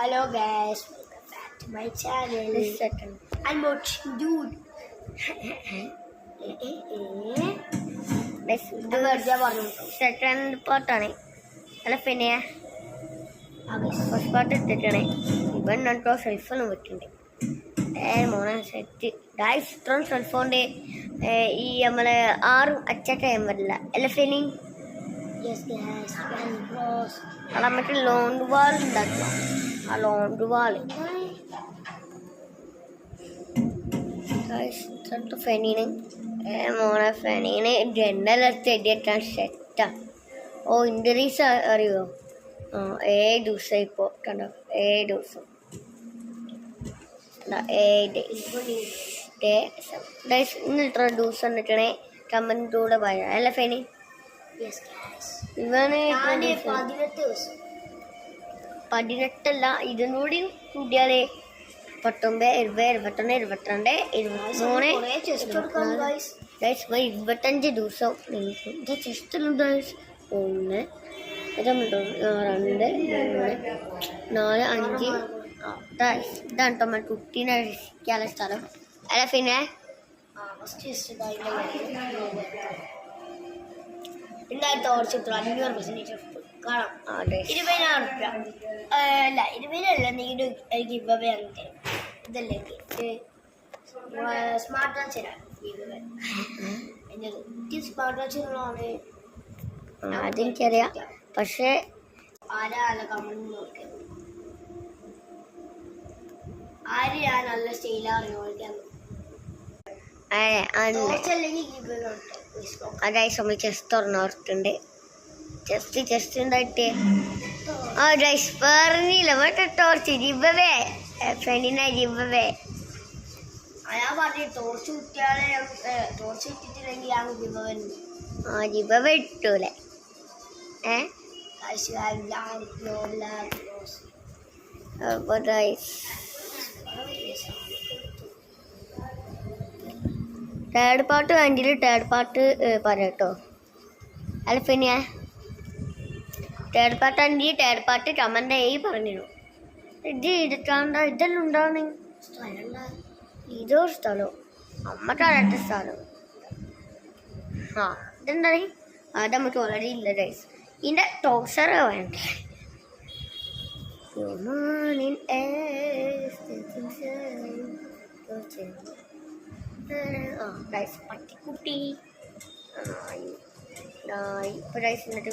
Hello guys, welcome back to my channel. I'm watching dude. Second പാർട്ടാണ് അല്ല പിന്നെ first part ഇട്ടിട്ടാണ് ഇവൻ രണ്ടോ സെൽഫൊന്നും വെക്കുന്നുണ്ട് മോനെ സെറ്റ് ഗായ്സ് ഇത്രയും സെൽഫോണ്ട് ഈ നമ്മളെ ആറും അച്ചക്കാൻ പറ്റില്ല അല്ല ഫെനി അത് നമുക്ക് ലോണ്ട് വാൾ ഉണ്ടാക്കണം ആ ലോണ്ട് വാള് ഫെനീന് മോനെ ഫെനീന് ജനലത്ത് എഡിയിട്ടാണ് സെറ്റാ ഓ ഇൻഡറീസ് അറിയോ ആ 7 ദിവസം ഇപ്പോൾ കണ്ടോ 7 ദിവസം 8 ഡേയ്സ് ഇന്ന് ഇത്ര ദിവസം എന്നിട്ടാണ് കമ്പനിയുടെ പോയ അല്ല ഫെനി ഇവന് 18 ഇതും കൂടി കൂടിയാലേ 19 20 21 22 23 25 ദിവസം നിങ്ങൾക്ക് ചെസ്റ്റിലുണ്ട് 1 2 3 4 5 ഇതാണ് നമ്മൾ കുട്ടീനെ രക്ഷിക്കാനുള്ള സ്ഥലം അല്ല പിന്നെ ടോർച്ച് 500% കാണാം 20,000 അല്ല 20,000 നീട് ഗിവ് അവേ അങ്ങനെ ഇതല്ലേ സ്മാർട്ട് വാച്ച് സ്മാർട്ട് വാച്ചുകളാണ് അതെനിക്കറിയാം പക്ഷേ ആരാ കമന്റ് നോക്കിയത് ആര് നല്ല സ്റ്റൈലറിയോ അതായത് സമയം ചെസ്റ്റ് തുറന്നോർത്തുണ്ട് ചെസ്റ്റ് ഉണ്ടായിട്ട് ആ ഡൈസ് പറഞ്ഞില്ല മറ്റേ ടോർച്ച് ജിബവേ ഫ്രണ്ടിനെ ജിബവേ ഞാൻ പറഞ്ഞു ടോർച്ച് കുട്ടിയാളെ ടോർച്ച് കിട്ടിയിട്ടില്ലെങ്കിൽ ഞാൻ ജിബവ ഇട്ടൂലെ അപ്പോൾ ഡൈസ് തേർഡ് പാർട്ട് വേണ്ടിയിട്ട് തേർഡ് പാർട്ട് പറയാട്ടോ അല്ല പിന്നെ തേർഡ് പാർട്ട് ആണെങ്കിൽ തേർഡ് പാർട്ട് കമൻ്റ് ആയി പറഞ്ഞിരുന്നു ഇതിട്ടാണ്ട ഇതെല്ലാം ഉണ്ടാവണേ ഇതൊരു സ്ഥലം അമ്മ താഴത്തെ സ്ഥലം ആ ഇതെന്താണ് അത് നമുക്ക് ഓൾറെഡി ഇല്ല ഗൈസ് ഇതിൻ്റെ ടോക്സർ വേണ്ട പട്ടിക്കുട്ടി ഇപ്പോൾ ഗൈസ് എന്നിട്ട്